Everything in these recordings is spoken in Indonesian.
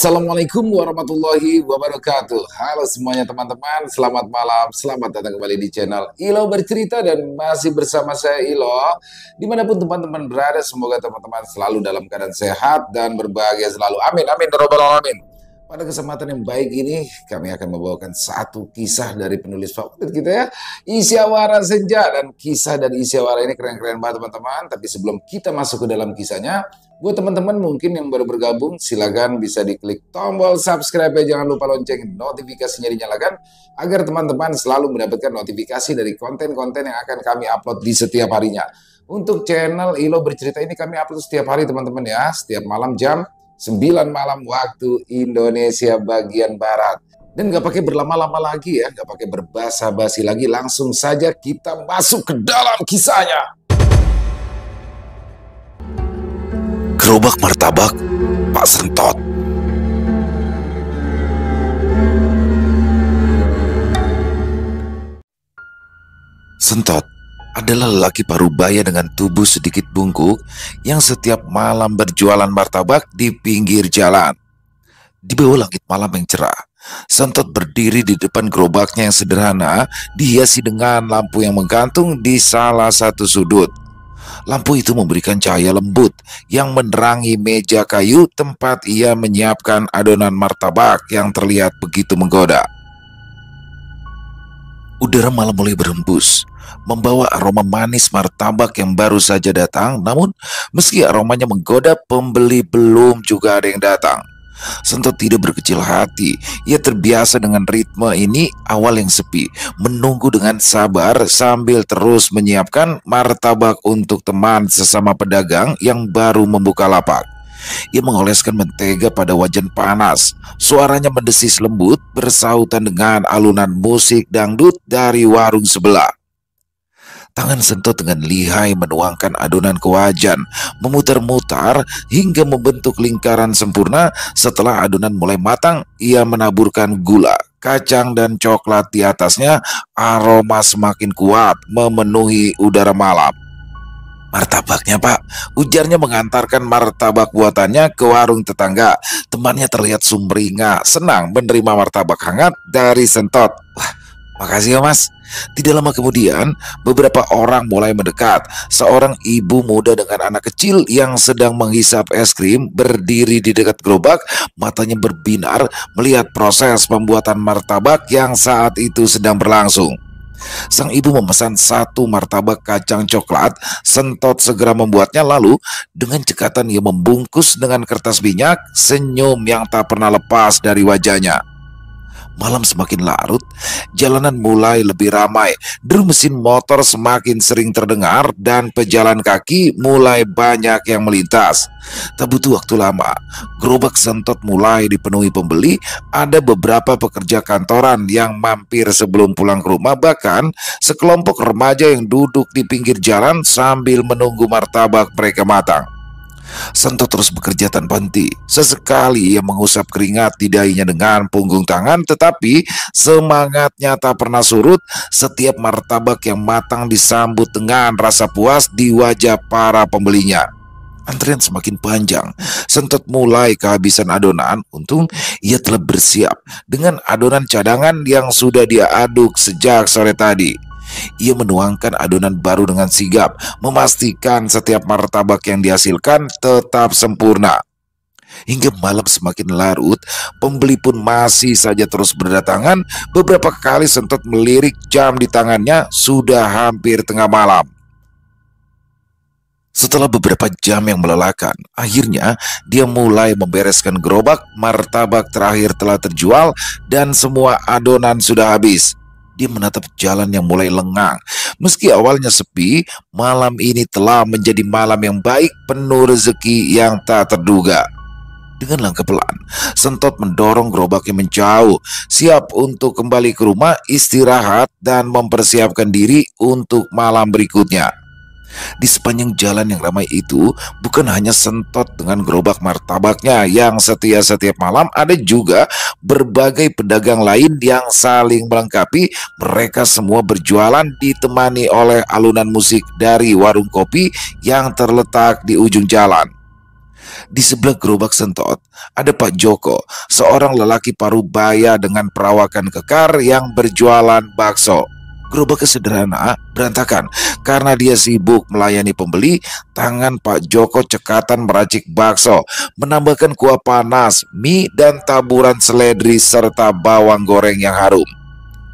Assalamualaikum warahmatullahi wabarakatuh. Halo semuanya teman-teman, selamat malam, selamat datang kembali di channel Ilo Bercerita dan masih bersama saya Ilo. Dimanapun teman-teman berada, semoga teman-teman selalu dalam keadaan sehat dan berbahagia selalu. Amin, amin, ya rabbal alamin. Pada kesempatan yang baik ini, kami akan membawakan satu kisah dari penulis favorit kita ya, Isyawara Senja. Dan kisah dari Isyawara ini keren-keren banget teman-teman. Tapi sebelum kita masuk ke dalam kisahnya, buat teman-teman mungkin yang baru bergabung, silakan bisa diklik tombol subscribe ya. Jangan lupa lonceng notifikasinya dinyalakan, agar teman-teman selalu mendapatkan notifikasi dari konten-konten yang akan kami upload di setiap harinya. Untuk channel Ilo Bercerita ini kami upload setiap hari teman-teman ya, setiap malam jam 9 malam waktu Indonesia bagian Barat. Dan gak pakai berlama-lama lagi ya, gak pakai berbasa-basi lagi, langsung saja kita masuk ke dalam kisahnya. Gerobak martabak Pak Sentot. Sentot adalah lelaki parubaya dengan tubuh sedikit bungkuk yang setiap malam berjualan martabak di pinggir jalan. Di bawah langit malam yang cerah, Sentot berdiri di depan gerobaknya yang sederhana, dihiasi dengan lampu yang menggantung di salah satu sudut. Lampu itu memberikan cahaya lembut yang menerangi meja kayu tempat ia menyiapkan adonan martabak yang terlihat begitu menggoda. Udara malam mulai berhembus, membawa aroma manis martabak yang baru saja datang. Namun, meski aromanya menggoda, pembeli belum juga ada yang datang. Sentot tidak berkecil hati. Ia terbiasa dengan ritme ini, awal yang sepi, menunggu dengan sabar sambil terus menyiapkan martabak untuk teman sesama pedagang yang baru membuka lapak. Ia mengoleskan mentega pada wajan panas. Suaranya mendesis lembut bersautan dengan alunan musik dangdut dari warung sebelah. Tangan Sentot dengan lihai menuangkan adonan ke wajan, memutar-mutar hingga membentuk lingkaran sempurna. Setelah adonan mulai matang, ia menaburkan gula, kacang dan coklat di atasnya. Aroma semakin kuat memenuhi udara malam. "Martabaknya, Pak," ujarnya mengantarkan martabak buatannya ke warung tetangga. Temannya terlihat sumringah, senang menerima martabak hangat dari Sentot. "Wah, makasih ya Mas." Tidak lama kemudian, beberapa orang mulai mendekat. Seorang ibu muda dengan anak kecil yang sedang menghisap es krim berdiri di dekat gerobak, matanya berbinar melihat proses pembuatan martabak yang saat itu sedang berlangsung. Sang ibu memesan satu martabak kacang coklat. Sentot segera membuatnya, lalu dengan cekatan ia membungkus dengan kertas minyak, senyum yang tak pernah lepas dari wajahnya. Malam semakin larut, jalanan mulai lebih ramai, deru mesin motor semakin sering terdengar, dan pejalan kaki mulai banyak yang melintas. Tak butuh waktu lama, gerobak Sentot mulai dipenuhi pembeli. Ada beberapa pekerja kantoran yang mampir sebelum pulang ke rumah, bahkan sekelompok remaja yang duduk di pinggir jalan sambil menunggu martabak mereka matang. Sentot terus bekerja tanpa henti. Sesekali ia mengusap keringat di dahinya dengan punggung tangan, tetapi semangatnya tak pernah surut. Setiap martabak yang matang disambut dengan rasa puas di wajah para pembelinya. Antrian semakin panjang. Sentot mulai kehabisan adonan. Untung ia telah bersiap dengan adonan cadangan yang sudah dia aduk sejak sore tadi. Ia menuangkan adonan baru dengan sigap, memastikan setiap martabak yang dihasilkan tetap sempurna. Hingga malam semakin larut, pembeli pun masih saja terus berdatangan. Beberapa kali Sentot melirik jam di tangannya, sudah hampir tengah malam. Setelah beberapa jam yang melelahkan, akhirnya dia mulai membereskan gerobak. Martabak terakhir telah terjual dan semua adonan sudah habis. Dia menatap jalan yang mulai lengang. Meski awalnya sepi, malam ini telah menjadi malam yang baik, penuh rezeki yang tak terduga. Dengan langkah pelan, Sentot mendorong gerobaknya menjauh, siap untuk kembali ke rumah, istirahat, dan mempersiapkan diri untuk malam berikutnya. Di sepanjang jalan yang ramai itu, bukan hanya Sentot dengan gerobak martabaknya yang setia setiap malam, ada juga berbagai pedagang lain yang saling melengkapi. Mereka semua berjualan ditemani oleh alunan musik dari warung kopi yang terletak di ujung jalan. Di sebelah gerobak Sentot, ada Pak Joko, seorang lelaki parubaya dengan perawakan kekar yang berjualan bakso. Gerobaknya sederhana, berantakan. Karena dia sibuk melayani pembeli, tangan Pak Joko cekatan meracik bakso, menambahkan kuah panas, mie, dan taburan seledri serta bawang goreng yang harum.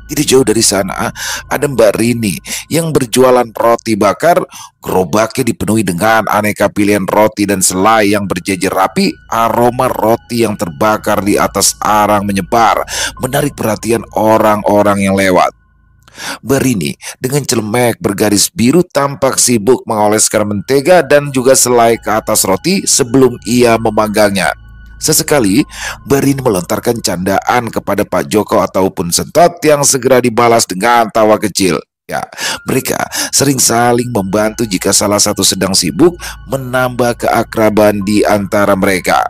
Tidak jauh dari sana, ada Mbak Rini yang berjualan roti bakar. Gerobaknya dipenuhi dengan aneka pilihan roti dan selai yang berjejer rapi. Aroma roti yang terbakar di atas arang menyebar, menarik perhatian orang-orang yang lewat. Mbak Rini dengan celemek bergaris biru tampak sibuk mengoleskan mentega dan juga selai ke atas roti sebelum ia memanggangnya. Sesekali, Mbak Rini melontarkan candaan kepada Pak Joko ataupun Sentot yang segera dibalas dengan tawa kecil. Ya, mereka sering saling membantu jika salah satu sedang sibuk, menambah keakraban di antara mereka.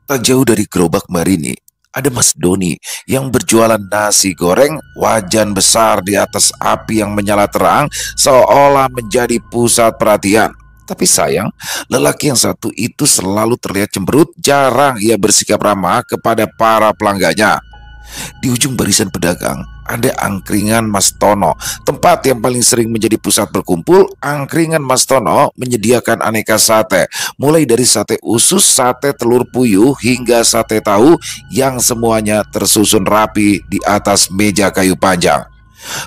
Tak jauh dari gerobak Mbak Rini, ada Mas Doni yang berjualan nasi goreng wajan besar di atas api yang menyala terang seolah menjadi pusat perhatian. Tapi sayang, lelaki yang satu itu selalu terlihat cemberut, jarang ia bersikap ramah kepada para pelanggannya. Di ujung barisan pedagang, ada angkringan Mas Tono, tempat yang paling sering menjadi pusat berkumpul. Angkringan Mas Tono menyediakan aneka sate, mulai dari sate usus, sate telur puyuh, hingga sate tahu yang semuanya tersusun rapi di atas meja kayu panjang.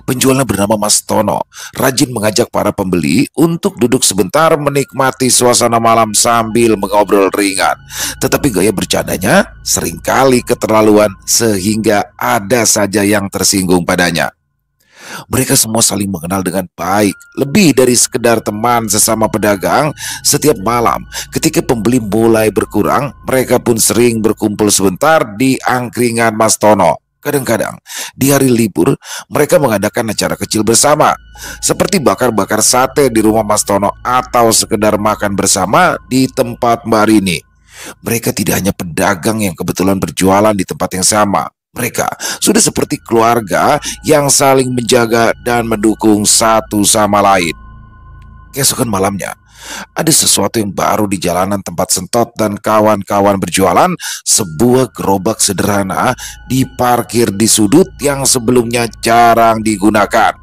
Penjualnya bernama Mas Tono, rajin mengajak para pembeli untuk duduk sebentar menikmati suasana malam sambil mengobrol ringan. Tetapi gaya bercandanya seringkali keterlaluan sehingga ada saja yang tersinggung padanya. Mereka semua saling mengenal dengan baik, lebih dari sekedar teman sesama pedagang. Setiap malam ketika pembeli mulai berkurang, mereka pun sering berkumpul sebentar di angkringan Mas Tono. Kadang-kadang di hari libur mereka mengadakan acara kecil bersama, seperti bakar-bakar sate di rumah Mas Tono atau sekedar makan bersama di tempat Mbak Rini. Mereka tidak hanya pedagang yang kebetulan berjualan di tempat yang sama. Mereka sudah seperti keluarga yang saling menjaga dan mendukung satu sama lain. Keesokan malamnya, ada sesuatu yang baru di jalanan tempat Sentot dan kawan-kawan berjualan. Sebuah gerobak sederhana diparkir di sudut yang sebelumnya jarang digunakan.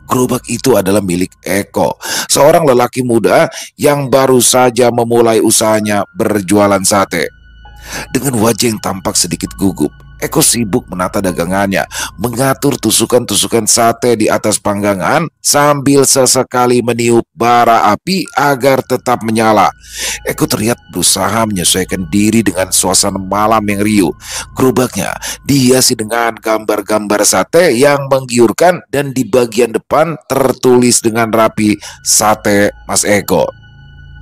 Gerobak itu adalah milik Eko, seorang lelaki muda yang baru saja memulai usahanya berjualan sate. Dengan wajah yang tampak sedikit gugup, Eko sibuk menata dagangannya, mengatur tusukan-tusukan sate di atas panggangan sambil sesekali meniup bara api agar tetap menyala. Eko terlihat berusaha menyesuaikan diri dengan suasana malam yang riuh. Gerobaknya dihiasi dengan gambar-gambar sate yang menggiurkan dan di bagian depan tertulis dengan rapi "Sate Mas Eko".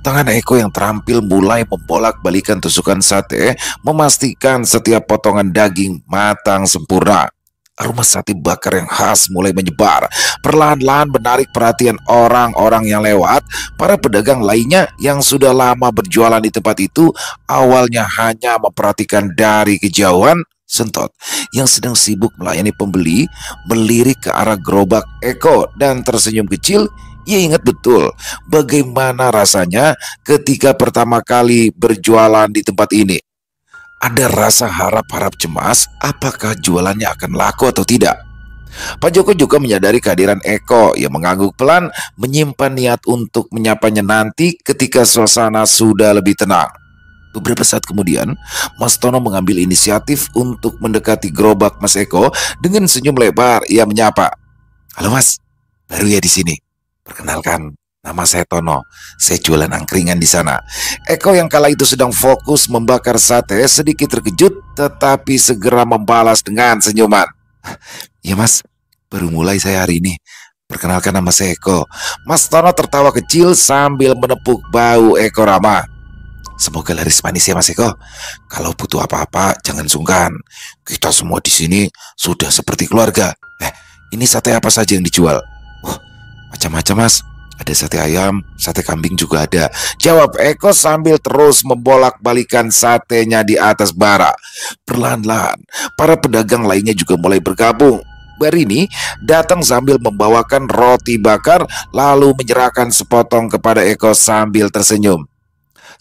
Tangan Eko yang terampil mulai membolak-balikan tusukan sate, memastikan setiap potongan daging matang sempurna. Aroma sate bakar yang khas mulai menyebar, perlahan-lahan menarik perhatian orang-orang yang lewat. Para pedagang lainnya yang sudah lama berjualan di tempat itu awalnya hanya memperhatikan dari kejauhan. Sentot yang sedang sibuk melayani pembeli melirik ke arah gerobak Eko dan tersenyum kecil. Ia ingat betul bagaimana rasanya ketika pertama kali berjualan di tempat ini. Ada rasa harap-harap cemas apakah jualannya akan laku atau tidak. Pak Joko juga menyadari kehadiran Eko yang mengangguk pelan, menyimpan niat untuk menyapanya nanti ketika suasana sudah lebih tenang. Beberapa saat kemudian, Mas Tono mengambil inisiatif untuk mendekati gerobak Mas Eko. Dengan senyum lebar, ia menyapa. "Halo Mas, baru ya di sini? Perkenalkan, nama saya Tono. Saya jualan angkringan di sana." Eko yang kala itu sedang fokus membakar sate sedikit terkejut, tetapi segera membalas dengan senyuman. "Ya Mas, baru mulai saya hari ini. Perkenalkan, nama saya Eko." Mas Tono tertawa kecil sambil menepuk bahu Eko ramah. "Semoga laris manis ya Mas Eko. Kalau butuh apa-apa jangan sungkan. Kita semua di sini sudah seperti keluarga. Ini sate apa saja yang dijual?" "Wah, macam-macam Mas. Ada sate ayam, sate kambing juga ada," jawab Eko sambil terus membolak-balikan satenya di atas bara. Perlahan-lahan, para pedagang lainnya juga mulai bergabung. Mbak Rini datang sambil membawakan roti bakar, lalu menyerahkan sepotong kepada Eko sambil tersenyum.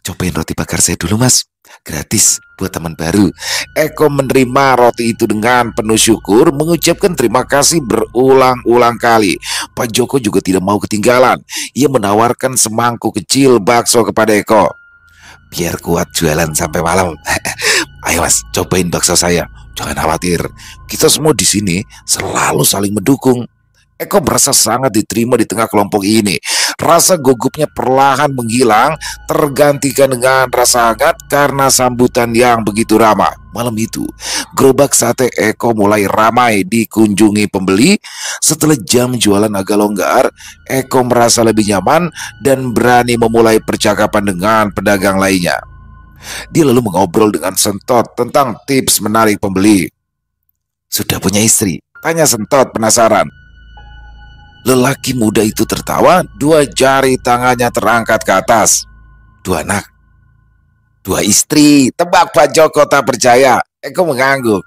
Cobain roti bakar saya dulu, Mas. Gratis buat teman baru. Eko menerima roti itu dengan penuh syukur, mengucapkan terima kasih berulang-ulang kali. Pak Joko juga tidak mau ketinggalan. Ia menawarkan semangkuk kecil bakso kepada Eko. Biar kuat jualan sampai malam. Ayo Mas, cobain bakso saya. Jangan khawatir, kita semua di sini selalu saling mendukung. Eko merasa sangat diterima di tengah kelompok ini. Rasa gugupnya perlahan menghilang, tergantikan dengan rasa hangat karena sambutan yang begitu ramah. Malam itu, gerobak sate Eko mulai ramai dikunjungi pembeli. Setelah jam jualan agak longgar, Eko merasa lebih nyaman dan berani memulai percakapan dengan pedagang lainnya. Dia lalu mengobrol dengan Sentot tentang tips menarik pembeli. Sudah punya istri? Tanya Sentot penasaran. Lelaki muda itu tertawa, dua jari tangannya terangkat ke atas. 2 anak, 2 istri. Tebak Pak Joko tak percaya. Eko mengangguk.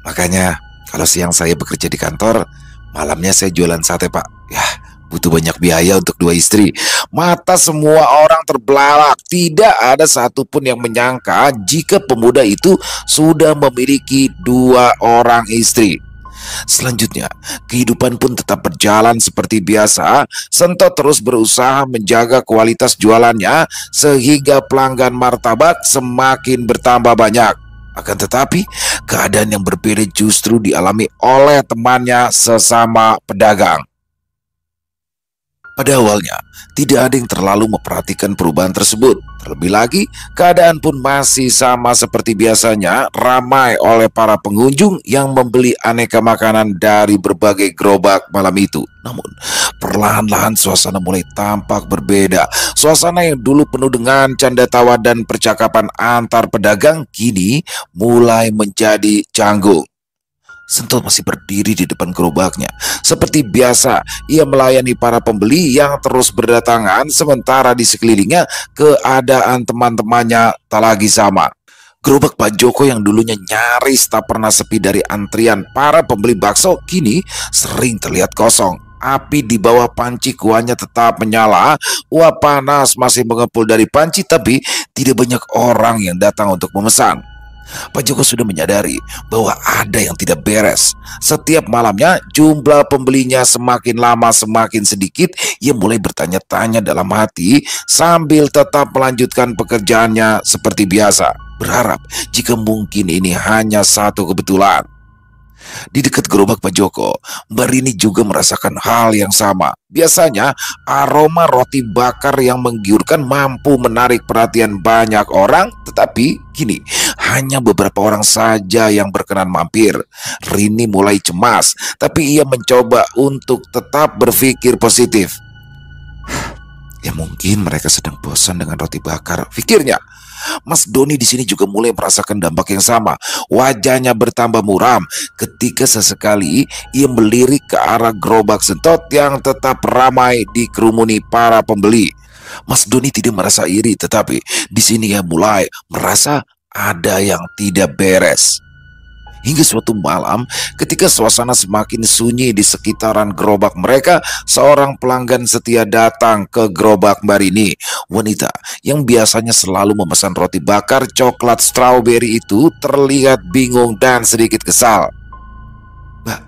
Makanya kalau siang saya bekerja di kantor, malamnya saya jualan sate, Pak. Ya, butuh banyak biaya untuk 2 istri. Mata semua orang terbelalak. Tidak ada satupun yang menyangka jika pemuda itu sudah memiliki 2 orang istri. Selanjutnya, kehidupan pun tetap berjalan seperti biasa. Sentot terus berusaha menjaga kualitas jualannya sehingga pelanggan martabak semakin bertambah banyak. Akan tetapi, keadaan yang berbeda justru dialami oleh temannya sesama pedagang. Pada awalnya, tidak ada yang terlalu memperhatikan perubahan tersebut. Terlebih lagi, keadaan pun masih sama seperti biasanya, ramai oleh para pengunjung yang membeli aneka makanan dari berbagai gerobak malam itu. Namun, perlahan-lahan suasana mulai tampak berbeda. Suasana yang dulu penuh dengan canda tawa dan percakapan antar pedagang, kini mulai menjadi canggung. Sentot masih berdiri di depan gerobaknya. Seperti biasa, ia melayani para pembeli yang terus berdatangan, sementara di sekelilingnya keadaan teman-temannya tak lagi sama. Gerobak Pak Joko yang dulunya nyaris tak pernah sepi dari antrian para pembeli bakso, kini sering terlihat kosong. Api di bawah panci kuahnya tetap menyala, uap panas masih mengepul dari panci, tapi tidak banyak orang yang datang untuk memesan. Pak Joko sudah menyadari bahwa ada yang tidak beres. Setiap malamnya jumlah pembelinya semakin lama semakin sedikit. Ia mulai bertanya-tanya dalam hati sambil tetap melanjutkan pekerjaannya seperti biasa, berharap jika mungkin ini hanya satu kebetulan. Di dekat gerobak Pak Joko, Mbak Rini juga merasakan hal yang sama. Biasanya aroma roti bakar yang menggiurkan mampu menarik perhatian banyak orang, tetapi kini hanya beberapa orang saja yang berkenan mampir. Rini mulai cemas, tapi ia mencoba untuk tetap berpikir positif. Ya mungkin mereka sedang bosan dengan roti bakar, pikirnya. Mas Doni di sini juga mulai merasakan dampak yang sama. Wajahnya bertambah muram ketika sesekali ia melirik ke arah gerobak Sentot yang tetap ramai dikerumuni para pembeli. Mas Doni tidak merasa iri, tetapi di sini ia mulai merasa ada yang tidak beres. Hingga suatu malam, ketika suasana semakin sunyi di sekitaran gerobak mereka, seorang pelanggan setia datang ke gerobak Mbak Rini. Wanita yang biasanya selalu memesan roti bakar coklat strawberry itu terlihat bingung dan sedikit kesal. Mbak,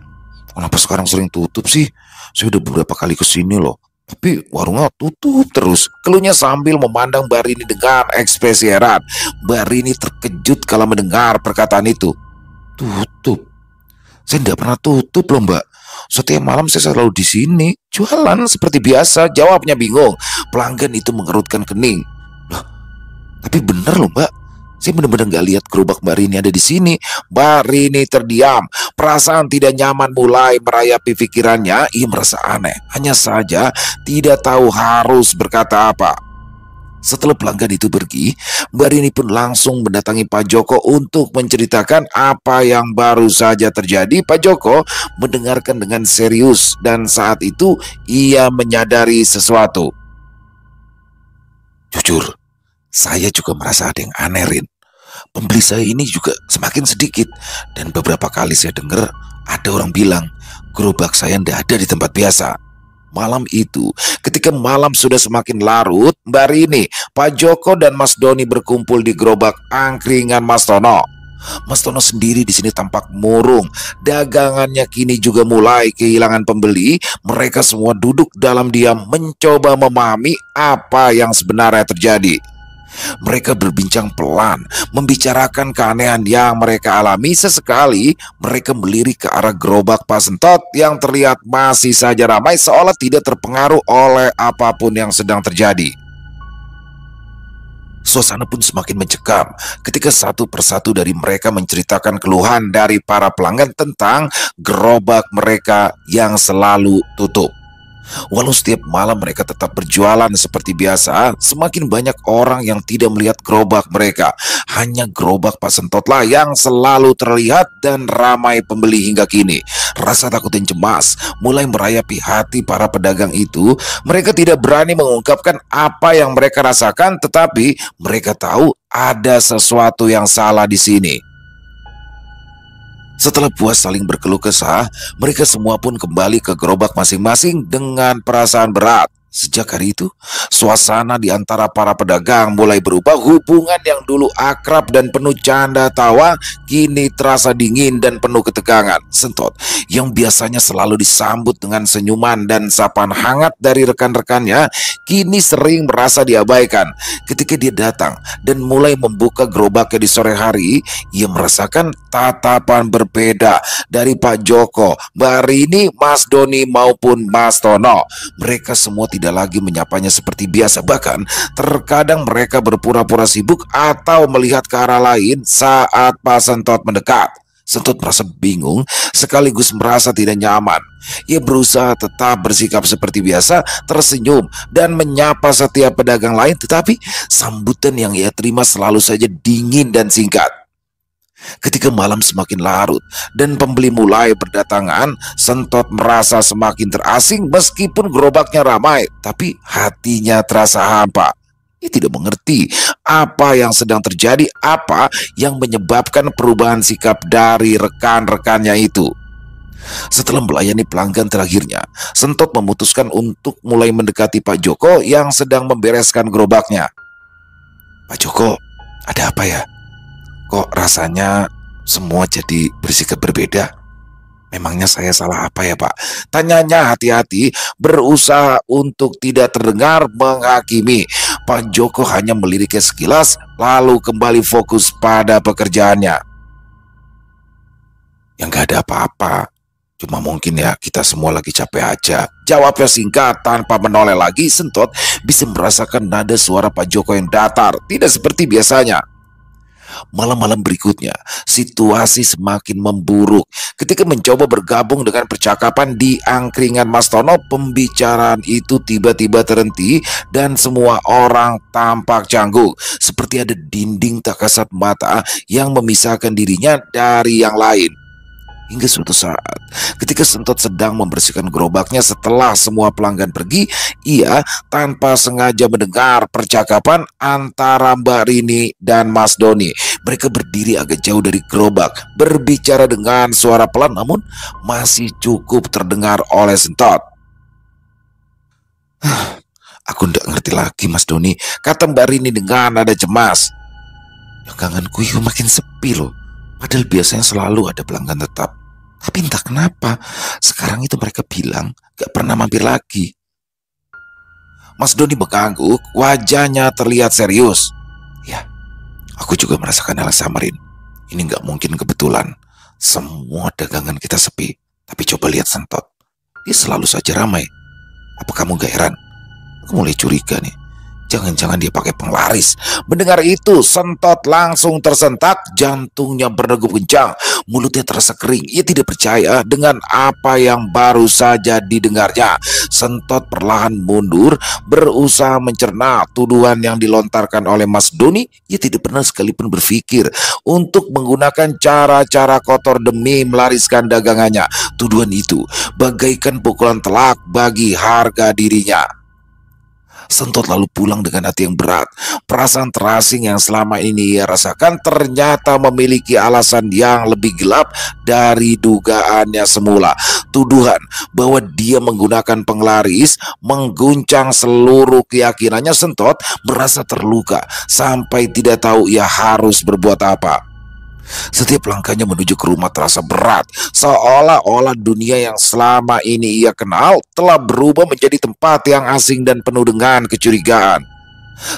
kenapa sekarang sering tutup sih? Saya udah beberapa kali kesini loh, tapi warungnya tutup terus, keluhnya sambil memandang Mbak Rini dengan ekspresi heran. Mbak Rini terkejut kala mendengar perkataan itu. Tutup? Saya tidak pernah tutup loh, Mbak. Setiap malam saya selalu di sini jualan seperti biasa, jawabnya bingung. Pelanggan itu mengerutkan kening. Loh, tapi bener loh, Mbak. Saya benar-benar gak lihat gerobak Mbak Rini ada di sini. Mbak Rini terdiam. Perasaan tidak nyaman mulai merayapi pikirannya. Ia merasa aneh. Hanya saja tidak tahu harus berkata apa. Setelah pelanggan itu pergi, Mbak Rini pun langsung mendatangi Pak Joko untuk menceritakan apa yang baru saja terjadi. Pak Joko mendengarkan dengan serius dan saat itu ia menyadari sesuatu. Jujur, saya juga merasa ada yang aneh, Rin. Pembeli saya ini juga semakin sedikit dan beberapa kali saya dengar ada orang bilang gerobak saya tidak ada di tempat biasa. Malam itu, ketika malam sudah semakin larut, Mbak Rini Pak Joko dan Mas Doni berkumpul di gerobak angkringan Mas Tono. Mas Tono sendiri di sini tampak murung. Dagangannya kini juga mulai kehilangan pembeli. Mereka semua duduk dalam diam mencoba memahami apa yang sebenarnya terjadi. Mereka berbincang pelan, membicarakan keanehan yang mereka alami. Sesekali mereka melirik ke arah gerobak Pak Sentot yang terlihat masih saja ramai, seolah tidak terpengaruh oleh apapun yang sedang terjadi. Suasana pun semakin mencekam ketika satu persatu dari mereka menceritakan keluhan dari para pelanggan tentang gerobak mereka yang selalu tutup. Walau setiap malam mereka tetap berjualan seperti biasa, semakin banyak orang yang tidak melihat gerobak mereka. Hanya gerobak Pak Sentotlah yang selalu terlihat dan ramai pembeli hingga kini. Rasa takut dan cemas mulai merayapi hati para pedagang itu. Mereka tidak berani mengungkapkan apa yang mereka rasakan, tetapi mereka tahu ada sesuatu yang salah di sini. Setelah puas saling berkeluh kesah, mereka semua pun kembali ke gerobak masing-masing dengan perasaan berat. Sejak hari itu, suasana di antara para pedagang mulai berubah. Hubungan yang dulu akrab dan penuh canda tawa kini terasa dingin dan penuh ketegangan. Sentot, yang biasanya selalu disambut dengan senyuman dan sapaan hangat dari rekan-rekannya, kini sering merasa diabaikan. Ketika dia datang dan mulai membuka gerobaknya di sore hari, ia merasakan tatapan berbeda dari Pak Joko, Mbak Rini, Mas Doni maupun Mas Tono. Mereka semua tidak lagi menyapanya seperti biasa. Bahkan terkadang mereka berpura-pura sibuk atau melihat ke arah lain saat Pak Sentot mendekat. Sentot merasa bingung sekaligus merasa tidak nyaman. Ia berusaha tetap bersikap seperti biasa, tersenyum dan menyapa setiap pedagang lain, tetapi sambutan yang ia terima selalu saja dingin dan singkat. Ketika malam semakin larut dan pembeli mulai berdatangan, Sentot merasa semakin terasing. Meskipun gerobaknya ramai, tapi hatinya terasa hampa. Ia tidak mengerti apa yang sedang terjadi, apa yang menyebabkan perubahan sikap dari rekan-rekannya itu. Setelah melayani pelanggan terakhirnya, Sentot memutuskan untuk mulai mendekati Pak Joko yang sedang membereskan gerobaknya. "Pak Joko, ada apa ya? Kok rasanya semua jadi bersikap berbeda? Memangnya saya salah apa ya, Pak?" Tanyanya hati-hati, berusaha untuk tidak terdengar menghakimi. Pak Joko hanya meliriknya sekilas, lalu kembali fokus pada pekerjaannya. "Ya nggak ada apa-apa, cuma mungkin ya kita semua lagi capek aja," jawabnya singkat tanpa menoleh lagi. Sentot bisa merasakan nada suara Pak Joko yang datar, tidak seperti biasanya. Malam-malam berikutnya, situasi semakin memburuk. Ketika mencoba bergabung dengan percakapan di angkringan Mas Tono, pembicaraan itu tiba-tiba terhenti dan semua orang tampak canggung, seperti ada dinding tak kasat mata yang memisahkan dirinya dari yang lain. Hingga suatu saat, ketika Sentot sedang membersihkan gerobaknya setelah semua pelanggan pergi, ia tanpa sengaja mendengar percakapan antara Mbak Rini dan Mas Doni. Mereka berdiri agak jauh dari gerobak, berbicara dengan suara pelan namun masih cukup terdengar oleh Sentot. "Aku ndak ngerti lagi, Mas Doni," kata Mbak Rini dengan nada cemas. "Daganganku itu makin sepi loh. Padahal biasanya selalu ada pelanggan tetap. Tapi entah kenapa sekarang itu mereka bilang gak pernah mampir lagi." Mas Doni mengangguk, wajahnya terlihat serius. "Ya, aku juga merasakan hal sama, Rin. Ini gak mungkin kebetulan. Semua dagangan kita sepi. Tapi coba lihat Sentot. Dia selalu saja ramai. Apa kamu gak heran? Aku mulai curiga nih. Jangan-jangan dia pakai penglaris." Mendengar itu, Sentot langsung tersentak, jantungnya berdegup kencang, mulutnya terasa kering. Ia tidak percaya dengan apa yang baru saja didengarnya. Sentot perlahan mundur, berusaha mencerna tuduhan yang dilontarkan oleh Mas Doni. Ia tidak pernah sekalipun berpikir untuk menggunakan cara-cara kotor demi melariskan dagangannya. Tuduhan itu bagaikan pukulan telak bagi harga dirinya. Sentot lalu pulang dengan hati yang berat. Perasaan terasing yang selama ini ia rasakan ternyata memiliki alasan yang lebih gelap dari dugaannya semula. Tuduhan bahwa dia menggunakan penglaris mengguncang seluruh keyakinannya. Sentot merasa terluka sampai tidak tahu ia harus berbuat apa. Setiap langkahnya menuju ke rumah terasa berat, seolah-olah dunia yang selama ini ia kenal telah berubah menjadi tempat yang asing dan penuh dengan kecurigaan.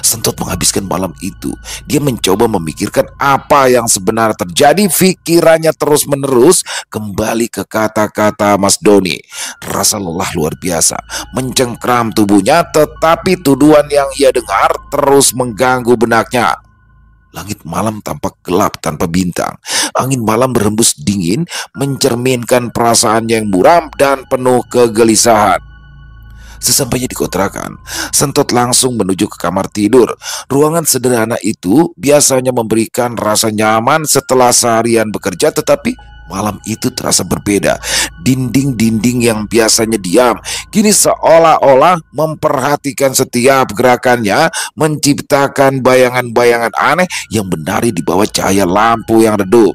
Sentot menghabiskan malam itu. Dia mencoba memikirkan apa yang sebenarnya terjadi. Pikirannya terus-menerus kembali ke kata-kata Mas Doni. Rasa lelah luar biasa mencengkram tubuhnya, tetapi tuduhan yang ia dengar terus mengganggu benaknya. Langit malam tampak gelap tanpa bintang. Angin malam berhembus dingin, mencerminkan perasaan yang muram dan penuh kegelisahan. Sesampainya di kontrakan, Sentot langsung menuju ke kamar tidur. Ruangan sederhana itu biasanya memberikan rasa nyaman setelah seharian bekerja, tetapi malam itu terasa berbeda. Dinding-dinding yang biasanya diam kini seolah-olah memperhatikan setiap gerakannya, menciptakan bayangan-bayangan aneh yang menari di bawah cahaya lampu yang redup.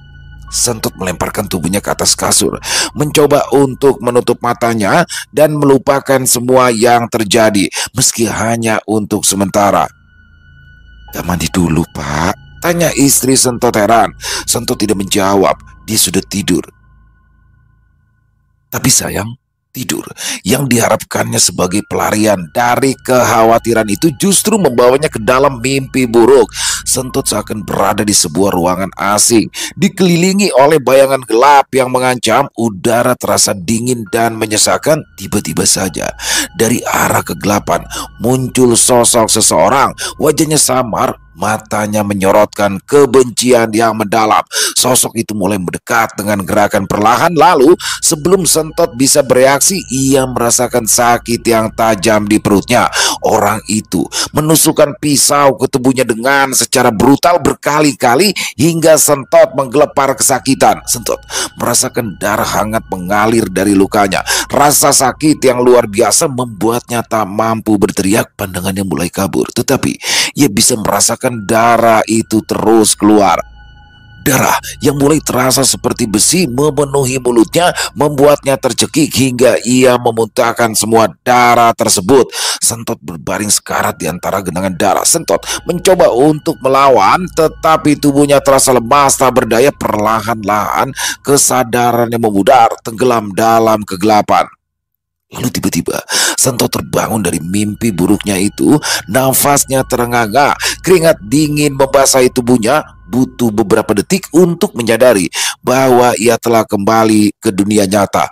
Sentot melemparkan tubuhnya ke atas kasur, mencoba untuk menutup matanya dan melupakan semua yang terjadi, meski hanya untuk sementara. "Gak mandi dulu, Pak?" tanya istri Sentot heran. Sentot tidak menjawab, dia sudah tidur. Tapi sayang, tidur yang diharapkannya sebagai pelarian dari kekhawatiran itu justru membawanya ke dalam mimpi buruk. Sentot seakan berada di sebuah ruangan asing, dikelilingi oleh bayangan gelap yang mengancam. Udara terasa dingin dan menyesakan. Tiba-tiba saja dari arah kegelapan muncul sosok seseorang. Wajahnya samar, matanya menyorotkan kebencian yang mendalam. Sosok itu mulai mendekat dengan gerakan perlahan. Lalu sebelum Sentot bisa bereaksi, ia merasakan sakit yang tajam di perutnya. Orang itu menusukkan pisau ke tubuhnya dengan secara brutal berkali-kali hingga Sentot menggelepar kesakitan. Sentot merasakan darah hangat mengalir dari lukanya. Rasa sakit yang luar biasa membuatnya tak mampu berteriak. Pandangannya mulai kabur, tetapi ia bisa merasakan darah itu terus keluar. Darah yang mulai terasa seperti besi memenuhi mulutnya, membuatnya tercekik hingga ia memuntahkan semua darah tersebut. Sentot berbaring sekarat di antara genangan darah. Sentot mencoba untuk melawan, tetapi tubuhnya terasa lemas tak berdaya. Perlahan-lahan kesadarannya memudar, tenggelam dalam kegelapan. Lalu tiba-tiba Sentot terbangun dari mimpi buruknya itu. Nafasnya terengah-engah, keringat dingin membasahi tubuhnya. Butuh beberapa detik untuk menyadari bahwa ia telah kembali ke dunia nyata.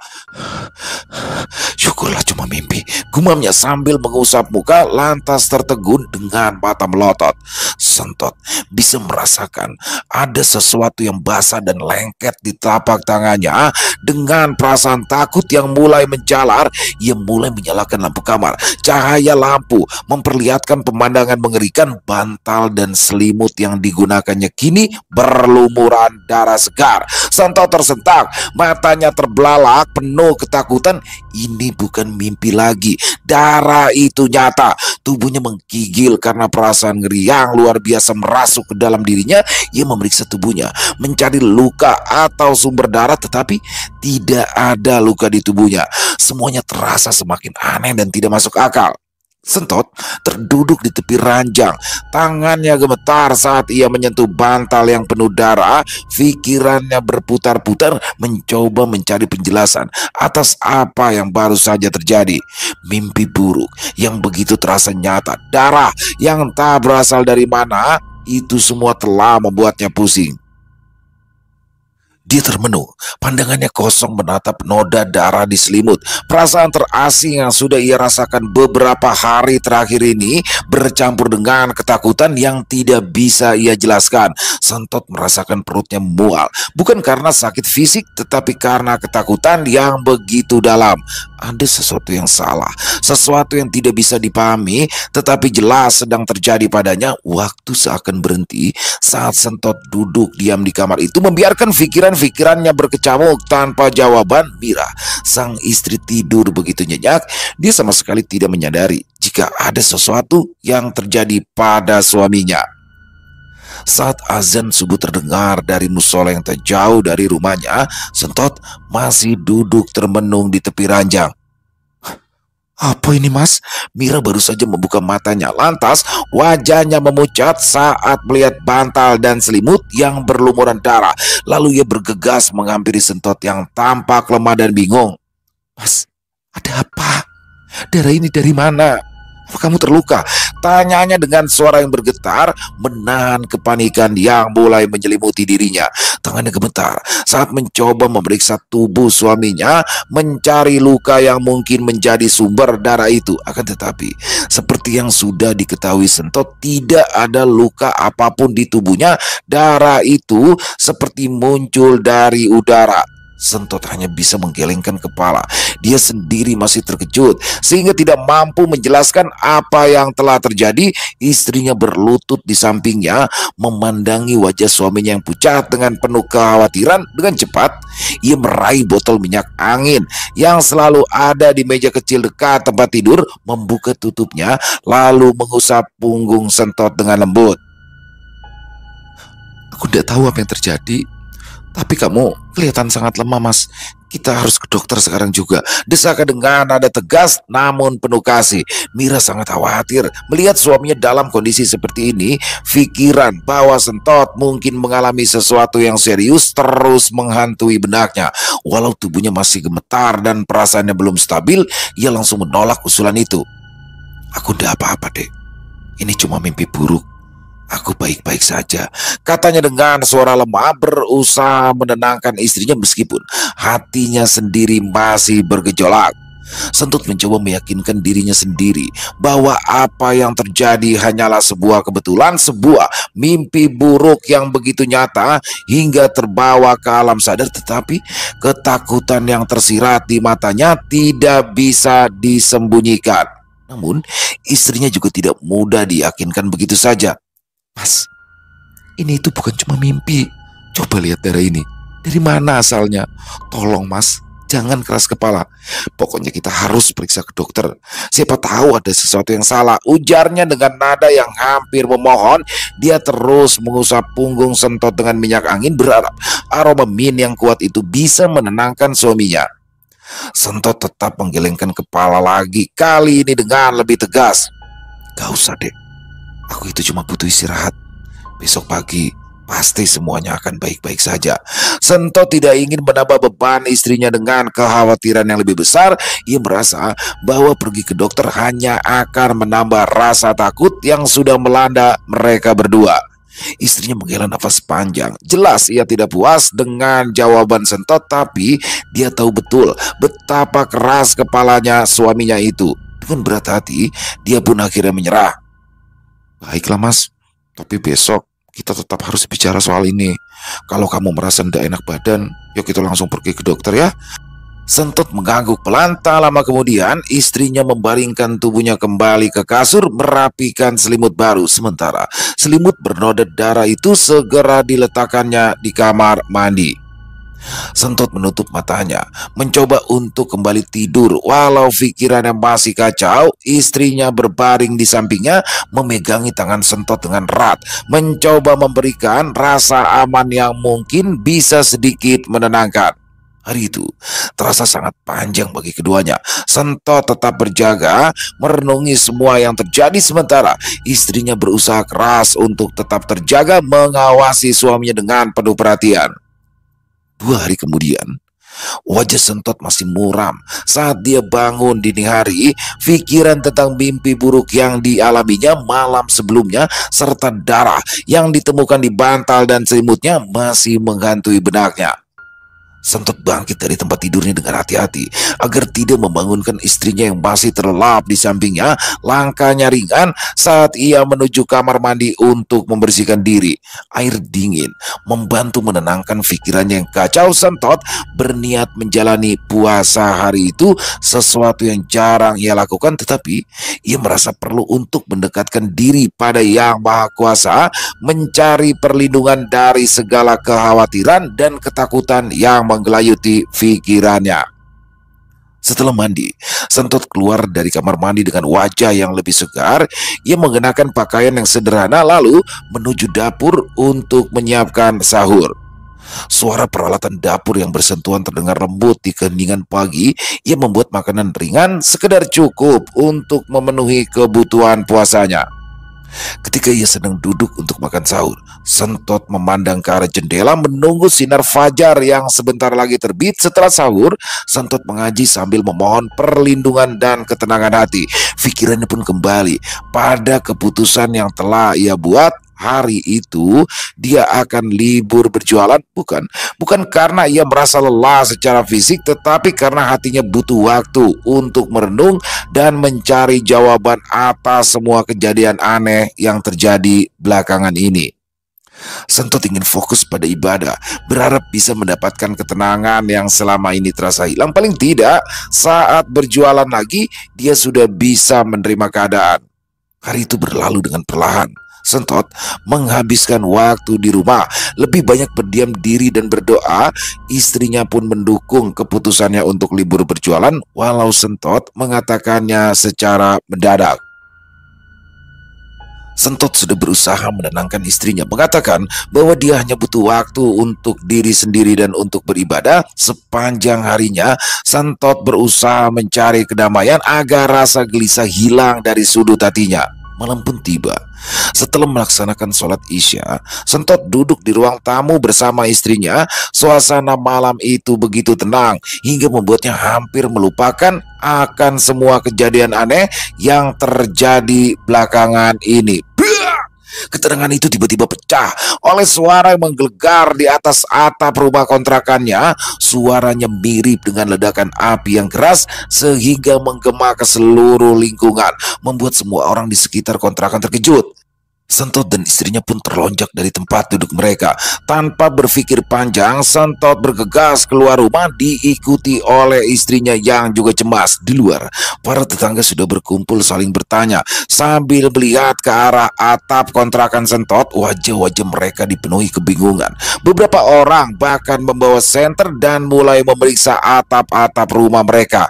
"Syukurlah cuma mimpi," gumamnya sambil mengusap muka, lantas tertegun dengan mata melotot. Sentot bisa merasakan ada sesuatu yang basah dan lengket di telapak tangannya. Dengan perasaan takut yang mulai menjalar, ia mulai menyalakan lampu kamar. Cahaya lampu memperlihatkan pemandangan mengerikan. Bantal dan selimut yang digunakannya kini berlumuran darah segar. Sentot tersentak, matanya terbelalak penuh ketakutan. Ini bukan mimpi lagi, darah itu nyata. Tubuhnya menggigil karena perasaan ngeri yang luar biasa merasuk ke dalam dirinya. Ia memeriksa tubuhnya, mencari luka atau sumber darah, tetapi tidak ada luka di tubuhnya. Semuanya terasa semakin aneh dan tidak masuk akal. Sentot terduduk di tepi ranjang. Tangannya gemetar saat ia menyentuh bantal yang penuh darah. Pikirannya berputar-putar mencoba mencari penjelasan atas apa yang baru saja terjadi. Mimpi buruk yang begitu terasa nyata, darah yang tak berasal dari mana, itu semua telah membuatnya pusing. Dia termenung, pandangannya kosong menatap noda darah di selimut. Perasaan terasing yang sudah ia rasakan beberapa hari terakhir ini bercampur dengan ketakutan yang tidak bisa ia jelaskan. Sentot merasakan perutnya mual, bukan karena sakit fisik, tetapi karena ketakutan yang begitu dalam. Ada sesuatu yang salah, sesuatu yang tidak bisa dipahami, tetapi jelas sedang terjadi padanya. Waktu seakan berhenti saat Sentot duduk diam di kamar itu, membiarkan pikirannya berkecamuk tanpa jawaban. Mira, sang istri, tidur begitu nyenyak. Dia sama sekali tidak menyadari jika jika ada sesuatu yang terjadi pada suaminya. Saat azan subuh terdengar dari musola yang tak jauh dari rumahnya, Sentot masih duduk termenung di tepi ranjang. Apa ini, Mas? Mira baru saja membuka matanya. Lantas wajahnya memucat saat melihat bantal dan selimut yang berlumuran darah. Lalu ia bergegas menghampiri Sentot yang tampak lemah dan bingung. Mas, ada apa? Darah ini dari mana? Apa kamu terluka? Tanyanya dengan suara yang bergetar, menahan kepanikan yang mulai menyelimuti dirinya. Tangannya gemetar saat mencoba memeriksa tubuh suaminya, mencari luka yang mungkin menjadi sumber darah itu. Akan tetapi, seperti yang sudah diketahui Sentot, tidak ada luka apapun di tubuhnya. Darah itu seperti muncul dari udara. Sentot hanya bisa menggelengkan kepala. Dia sendiri masih terkejut sehingga tidak mampu menjelaskan apa yang telah terjadi. Istrinya berlutut di sampingnya, memandangi wajah suaminya yang pucat dengan penuh kekhawatiran. Dengan cepat ia meraih botol minyak angin yang selalu ada di meja kecil dekat tempat tidur, membuka tutupnya lalu mengusap punggung Sentot dengan lembut. Aku tidak tahu apa yang terjadi, tapi kamu kelihatan sangat lemah, Mas. Kita harus ke dokter sekarang juga, desakan dengan nada tegas namun penuh kasih. Mira sangat khawatir melihat suaminya dalam kondisi seperti ini. Pikiran bahwa Sentot mungkin mengalami sesuatu yang serius terus menghantui benaknya. Walau tubuhnya masih gemetar dan perasaannya belum stabil, ia langsung menolak usulan itu. Aku tidak apa-apa, Dek. Ini cuma mimpi buruk. Aku baik-baik saja, katanya dengan suara lemah, berusaha menenangkan istrinya meskipun hatinya sendiri masih bergejolak. Sentot mencoba meyakinkan dirinya sendiri bahwa apa yang terjadi hanyalah sebuah kebetulan, sebuah mimpi buruk yang begitu nyata hingga terbawa ke alam sadar. Tetapi ketakutan yang tersirat di matanya tidak bisa disembunyikan. Namun istrinya juga tidak mudah diyakinkan begitu saja. Mas, ini itu bukan cuma mimpi. Coba lihat darah ini. Dari mana asalnya? Tolong, Mas, jangan keras kepala. Pokoknya kita harus periksa ke dokter. Siapa tahu ada sesuatu yang salah, ujarnya dengan nada yang hampir memohon. Dia terus mengusap punggung Sentot dengan minyak angin, berharap aroma min yang kuat itu bisa menenangkan suaminya. Sentot tetap menggelengkan kepala lagi, kali ini dengan lebih tegas. Gak usah, Dek. Aku itu cuma butuh istirahat. Besok pagi pasti semuanya akan baik-baik saja. Sentot tidak ingin menambah beban istrinya dengan kekhawatiran yang lebih besar. Ia merasa bahwa pergi ke dokter hanya akan menambah rasa takut yang sudah melanda mereka berdua. Istrinya menghela nafas panjang. Jelas ia tidak puas dengan jawaban Sentot, tapi dia tahu betul betapa keras kepalanya suaminya itu. Dengan berat hati, dia pun akhirnya menyerah. Baiklah, Mas, tapi besok kita tetap harus bicara soal ini. Kalau kamu merasa tidak enak badan, yuk kita langsung pergi ke dokter ya. Sentot mengangguk pelan. Tak lama kemudian istrinya membaringkan tubuhnya kembali ke kasur, merapikan selimut baru. Sementara selimut bernoda darah itu segera diletakkannya di kamar mandi. Sentot menutup matanya, mencoba untuk kembali tidur. Walau pikirannya masih kacau, istrinya berbaring di sampingnya, memegangi tangan Sentot dengan erat, mencoba memberikan rasa aman yang mungkin bisa sedikit menenangkan. Hari itu terasa sangat panjang bagi keduanya. Sentot tetap berjaga, merenungi semua yang terjadi, sementara istrinya berusaha keras untuk tetap terjaga, mengawasi suaminya dengan penuh perhatian. 2 hari kemudian, wajah Sentot masih muram saat dia bangun dini hari. Pikiran tentang mimpi buruk yang dialaminya malam sebelumnya serta darah yang ditemukan di bantal dan selimutnya masih menghantui benaknya. Sentot bangkit dari tempat tidurnya dengan hati-hati agar tidak membangunkan istrinya yang masih terlelap di sampingnya. Langkahnya ringan saat ia menuju kamar mandi untuk membersihkan diri. Air dingin membantu menenangkan pikirannya yang kacau. Sentot berniat menjalani puasa hari itu, sesuatu yang jarang ia lakukan, tetapi ia merasa perlu untuk mendekatkan diri pada Yang Maha Kuasa, mencari perlindungan dari segala kekhawatiran dan ketakutan yang menggelayuti pikirannya. Setelah mandi, Sentot keluar dari kamar mandi dengan wajah yang lebih segar. Ia mengenakan pakaian yang sederhana lalu menuju dapur untuk menyiapkan sahur. Suara peralatan dapur yang bersentuhan terdengar lembut di keheningan pagi. Ia membuat makanan ringan sekedar cukup untuk memenuhi kebutuhan puasanya. Ketika ia sedang duduk untuk makan sahur, Sentot memandang ke arah jendela menunggu sinar fajar yang sebentar lagi terbit. Setelah sahur, Sentot mengaji sambil memohon perlindungan dan ketenangan hati. Pikirannya pun kembali pada keputusan yang telah ia buat. Hari itu dia akan libur berjualan bukan karena ia merasa lelah secara fisik, tetapi karena hatinya butuh waktu untuk merenung dan mencari jawaban atas semua kejadian aneh yang terjadi belakangan ini. Sentot ingin fokus pada ibadah, berharap bisa mendapatkan ketenangan yang selama ini terasa hilang. Paling tidak, saat berjualan lagi, dia sudah bisa menerima keadaan. Hari itu berlalu dengan perlahan. Sentot menghabiskan waktu di rumah, lebih banyak berdiam diri dan berdoa. Istrinya pun mendukung keputusannya untuk libur berjualan, walau Sentot mengatakannya secara mendadak. Sentot sudah berusaha menenangkan istrinya, mengatakan bahwa dia hanya butuh waktu untuk diri sendiri dan untuk beribadah. Sepanjang harinya, Sentot berusaha mencari kedamaian agar rasa gelisah hilang dari sudut hatinya. Malam pun tiba. Setelah melaksanakan sholat Isya, Sentot duduk di ruang tamu bersama istrinya. Suasana malam itu begitu tenang hingga membuatnya hampir melupakan akan semua kejadian aneh yang terjadi belakangan ini. Keterangan itu tiba-tiba pecah oleh suara yang menggelegar di atas atap rumah kontrakannya. Suaranya mirip dengan ledakan api yang keras sehingga menggema ke seluruh lingkungan, membuat semua orang di sekitar kontrakan terkejut. Sentot dan istrinya pun terlonjak dari tempat duduk mereka. Tanpa berpikir panjang, Sentot bergegas keluar rumah diikuti oleh istrinya yang juga cemas. Di luar, para tetangga sudah berkumpul saling bertanya. Sambil melihat ke arah atap kontrakan Sentot, wajah-wajah mereka dipenuhi kebingungan. Beberapa orang bahkan membawa senter dan mulai memeriksa atap-atap rumah mereka.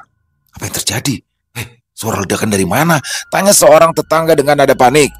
Apa yang terjadi? Suara ledakan dari mana? Tanya seorang tetangga dengan nada panik.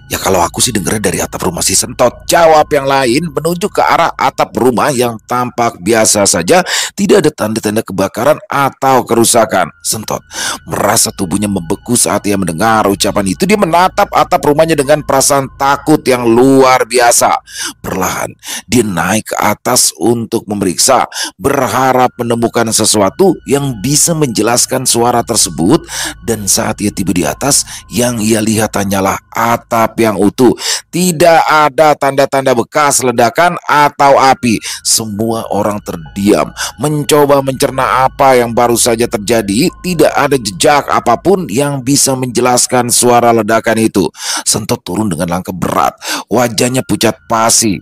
Ya kalau aku sih dengernya dari atap rumah si Sentot, jawab yang lain menunjuk ke arah atap rumah yang tampak biasa saja. Tidak ada tanda-tanda kebakaran atau kerusakan. Sentot merasa tubuhnya membeku saat ia mendengar ucapan itu. Dia menatap atap rumahnya dengan perasaan takut yang luar biasa. Perlahan dia naik ke atas untuk memeriksa, berharap menemukan sesuatu yang bisa menjelaskan suara tersebut. Dan saat ia tiba di atas, yang ia lihat hanyalah atap yang utuh. Tidak ada tanda-tanda bekas ledakan atau api. Semua orang terdiam, mencoba mencerna apa yang baru saja terjadi. Tidak ada jejak apapun yang bisa menjelaskan suara ledakan itu. Sentot turun dengan langkah berat, wajahnya pucat pasi.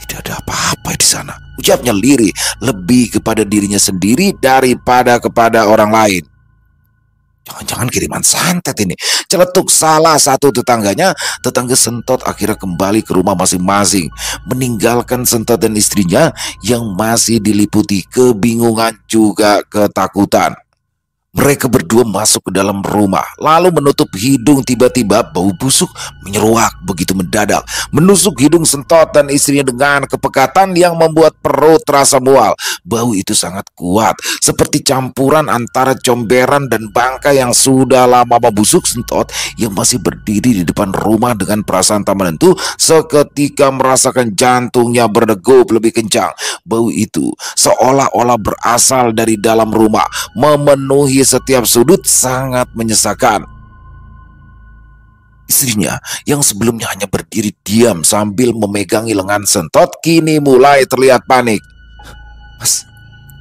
Tidak ada apa-apa di sana, ucapnya lirih, lebih kepada dirinya sendiri daripada kepada orang lain. Jangan-jangan kiriman santet ini, celetuk salah satu tetangganya. Tetangga Sentot akhirnya kembali ke rumah masing-masing, meninggalkan Sentot dan istrinya yang masih diliputi kebingungan juga ketakutan. Mereka berdua masuk ke dalam rumah, lalu menutup hidung. Tiba-tiba bau busuk menyeruak begitu mendadak, menusuk hidung Sentot dan istrinya dengan kepekatan yang membuat perut terasa mual. Bau itu sangat kuat, seperti campuran antara comberan dan bangkai yang sudah lama membusuk. Sentot yang masih berdiri di depan rumah dengan perasaan tak menentu, seketika merasakan jantungnya berdegup lebih kencang. Bau itu seolah-olah berasal dari dalam rumah, memenuhi setiap sudut, sangat menyesakan. Istrinya yang sebelumnya hanya berdiri diam sambil memegangi lengan Sentot kini mulai terlihat panik. Mas,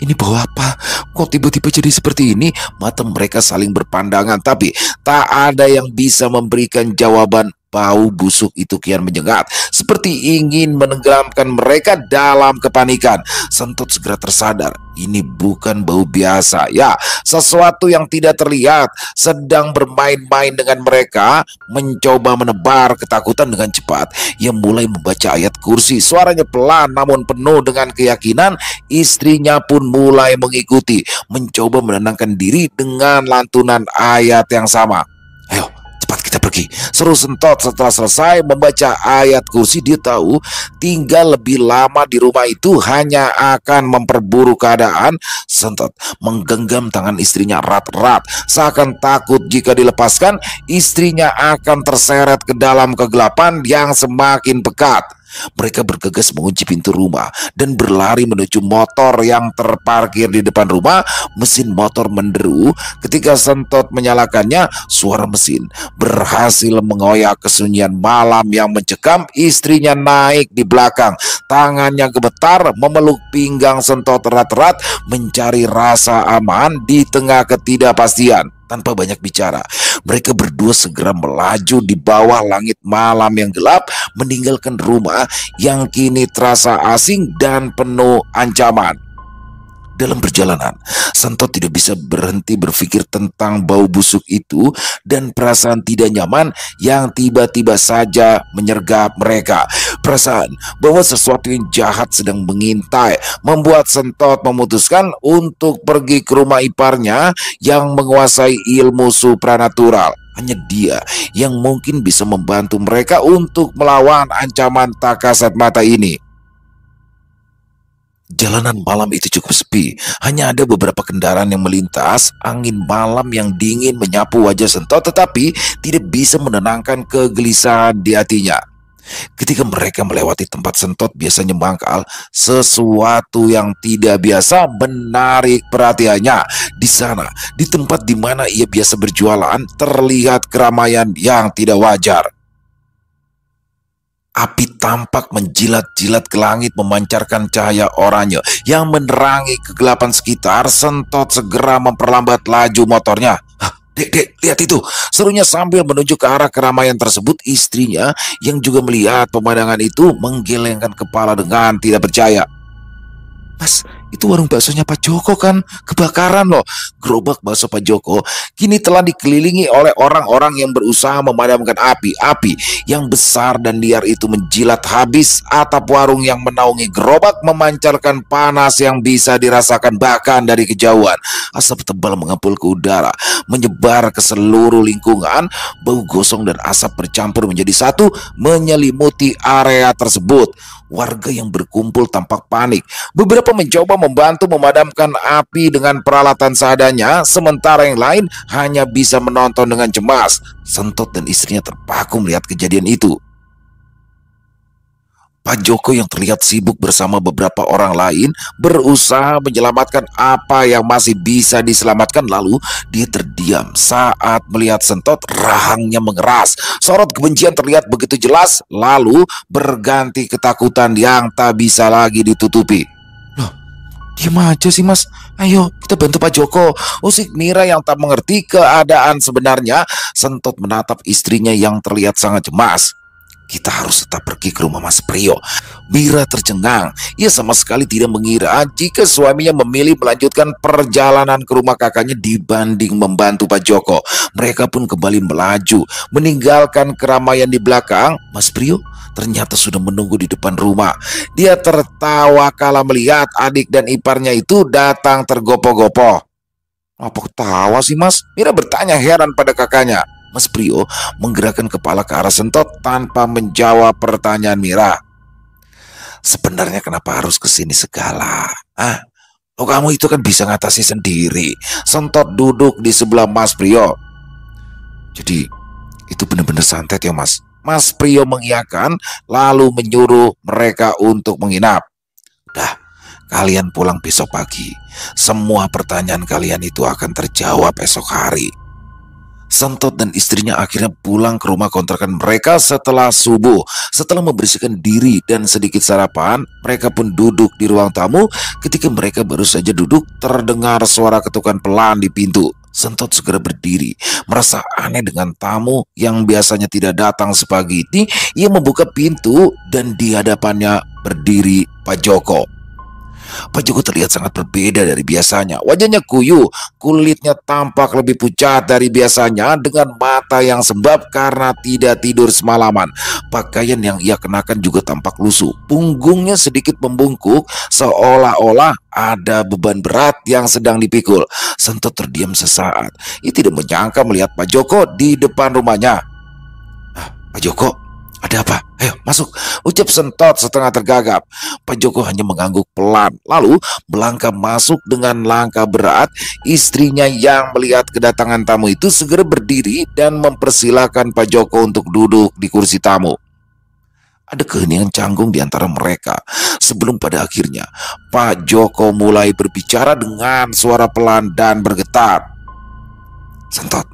ini bau apa? Kok tiba-tiba jadi seperti ini? Mata mereka saling berpandangan, tapi tak ada yang bisa memberikan jawaban bau busuk itu kian menyengat, seperti ingin menenggelamkan mereka dalam kepanikan. Sentot segera tersadar, ini bukan bau biasa. Ya, sesuatu yang tidak terlihat sedang bermain-main dengan mereka, mencoba menebar ketakutan dengan cepat. Ia mulai membaca ayat kursi. Suaranya pelan namun penuh dengan keyakinan. Istrinya pun mulai mengikuti, mencoba menenangkan diri dengan lantunan ayat yang sama. Ayo, cepat kita pergi, seru Sentot setelah selesai membaca ayat kursi. Dia tahu tinggal lebih lama di rumah itu hanya akan memperburuk keadaan. Sentot menggenggam tangan istrinya erat-erat, seakan takut jika dilepaskan, istrinya akan terseret ke dalam kegelapan yang semakin pekat. Mereka bergegas mengunci pintu rumah dan berlari menuju motor yang terparkir di depan rumah. Mesin motor menderu. Ketika Sentot menyalakannya, suara mesin berhasil mengoyak kesunyian malam yang mencekam. Istrinya naik di belakang, tangannya gemetar memeluk pinggang Sentot erat-erat, mencari rasa aman di tengah ketidakpastian. Tanpa banyak bicara, mereka berdua segera melaju di bawah langit malam yang gelap, meninggalkan rumah yang kini terasa asing dan penuh ancaman. Dalam perjalanan, Sentot tidak bisa berhenti berpikir tentang bau busuk itu dan perasaan tidak nyaman yang tiba-tiba saja menyergap mereka. Perasaan bahwa sesuatu yang jahat sedang mengintai membuat Sentot memutuskan untuk pergi ke rumah iparnya yang menguasai ilmu supranatural. Hanya dia yang mungkin bisa membantu mereka untuk melawan ancaman tak kasat mata ini. Jalanan malam itu cukup sepi, hanya ada beberapa kendaraan yang melintas. Angin malam yang dingin menyapu wajah Sentot, tetapi tidak bisa menenangkan kegelisahan di hatinya. Ketika mereka melewati tempat Sentot biasanya mangkal, sesuatu yang tidak biasa menarik perhatiannya. Di sana, di tempat di mana ia biasa berjualan, terlihat keramaian yang tidak wajar. Api tampak menjilat-jilat ke langit, memancarkan cahaya oranye yang menerangi kegelapan sekitar. Sentot segera memperlambat laju motornya. Dek, lihat itu, serunya sambil menuju ke arah keramaian tersebut. Istrinya yang juga melihat pemandangan itu menggelengkan kepala dengan tidak percaya. Mas, itu warung baksonya Pak Joko kan? Kebakaran loh. Gerobak bakso Pak Joko kini telah dikelilingi oleh orang-orang yang berusaha memadamkan api. Api yang besar dan liar itu menjilat habis atap warung yang menaungi gerobak, memancarkan panas yang bisa dirasakan bahkan dari kejauhan. Asap tebal mengepul ke udara, menyebar ke seluruh lingkungan. Bau gosong dan asap bercampur menjadi satu, menyelimuti area tersebut. Warga yang berkumpul tampak panik. Beberapa mencoba membantu memadamkan api dengan peralatan seadanya, sementara yang lain hanya bisa menonton dengan cemas. Sentot dan istrinya terpaku melihat kejadian itu. Pak Joko yang terlihat sibuk bersama beberapa orang lain berusaha menyelamatkan apa yang masih bisa diselamatkan. Lalu dia terdiam saat melihat Sentot. Rahangnya mengeras, sorot kebencian terlihat begitu jelas, lalu berganti ketakutan yang tak bisa lagi ditutupi. Loh, diam aja sih mas, ayo kita bantu Pak Joko, usik Mira yang tak mengerti keadaan sebenarnya. Sentot menatap istrinya yang terlihat sangat cemas. Kita harus tetap pergi ke rumah Mas Priyo. Mira tercengang. Ia sama sekali tidak mengira jika suaminya memilih melanjutkan perjalanan ke rumah kakaknya dibanding membantu Pak Joko. Mereka pun kembali melaju, meninggalkan keramaian di belakang. Mas Priyo ternyata sudah menunggu di depan rumah. Dia tertawa kala melihat adik dan iparnya itu datang tergopoh-gopoh. Apa ketawa sih mas? Mira bertanya heran pada kakaknya. Mas Priyo menggerakkan kepala ke arah Sentot tanpa menjawab pertanyaan Mira. Sebenarnya kenapa harus kesini segala? Oh kamu itu kan bisa ngatasi sendiri. Sentot duduk di sebelah Mas Priyo. Jadi itu benar-benar santet ya mas? Mas Priyo mengiyakan lalu menyuruh mereka untuk menginap. Dah, kalian pulang besok pagi. Semua pertanyaan kalian itu akan terjawab esok hari. Sentot dan istrinya akhirnya pulang ke rumah kontrakan mereka setelah subuh. Setelah membersihkan diri dan sedikit sarapan, mereka pun duduk di ruang tamu. Ketika mereka baru saja duduk, terdengar suara ketukan pelan di pintu. Sentot segera berdiri, merasa aneh dengan tamu yang biasanya tidak datang sepagi ini. Ia membuka pintu dan di hadapannya berdiri Pak Joko. Pak Joko terlihat sangat berbeda dari biasanya. Wajahnya kuyu, kulitnya tampak lebih pucat dari biasanya dengan mata yang sembab karena tidak tidur semalaman. Pakaian yang ia kenakan juga tampak lusuh. Punggungnya sedikit membungkuk seolah-olah ada beban berat yang sedang dipikul. Sentot terdiam sesaat. Ia tidak menyangka melihat Pak Joko di depan rumahnya. Pak Joko, ada apa? Ayo masuk, ucap Sentot setengah tergagap. Pak Joko hanya mengangguk pelan, lalu melangkah masuk dengan langkah berat. Istrinya yang melihat kedatangan tamu itu segera berdiri dan mempersilahkan Pak Joko untuk duduk di kursi tamu. Ada keheningan canggung di antara mereka sebelum pada akhirnya Pak Joko mulai berbicara dengan suara pelan dan bergetar. Sentot,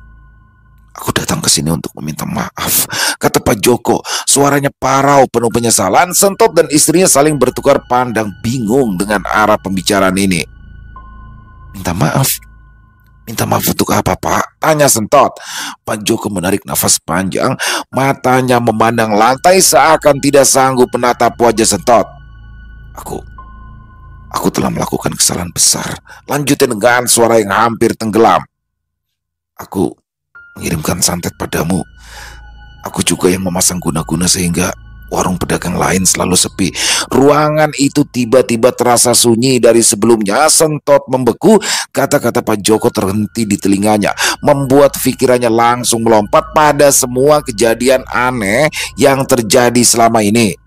aku datang ke sini untuk meminta maaf, kata Pak Joko. Suaranya parau penuh penyesalan. Sentot dan istrinya saling bertukar pandang bingung dengan arah pembicaraan ini. Minta maaf? Minta maaf untuk apa, Pak? Tanya Sentot. Pak Joko menarik nafas panjang, matanya memandang lantai seakan tidak sanggup menatap wajah Sentot. Aku telah melakukan kesalahan besar, lanjutnya dengan suara yang hampir tenggelam. Aku mengirimkan santet padamu. Aku juga yang memasang guna-guna sehingga warung pedagang lain selalu sepi. Ruangan itu tiba-tiba terasa sunyi dari sebelumnya. Sentot membeku. Kata-kata Pak Joko terhenti di telinganya, membuat pikirannya langsung melompat pada semua kejadian aneh yang terjadi selama ini.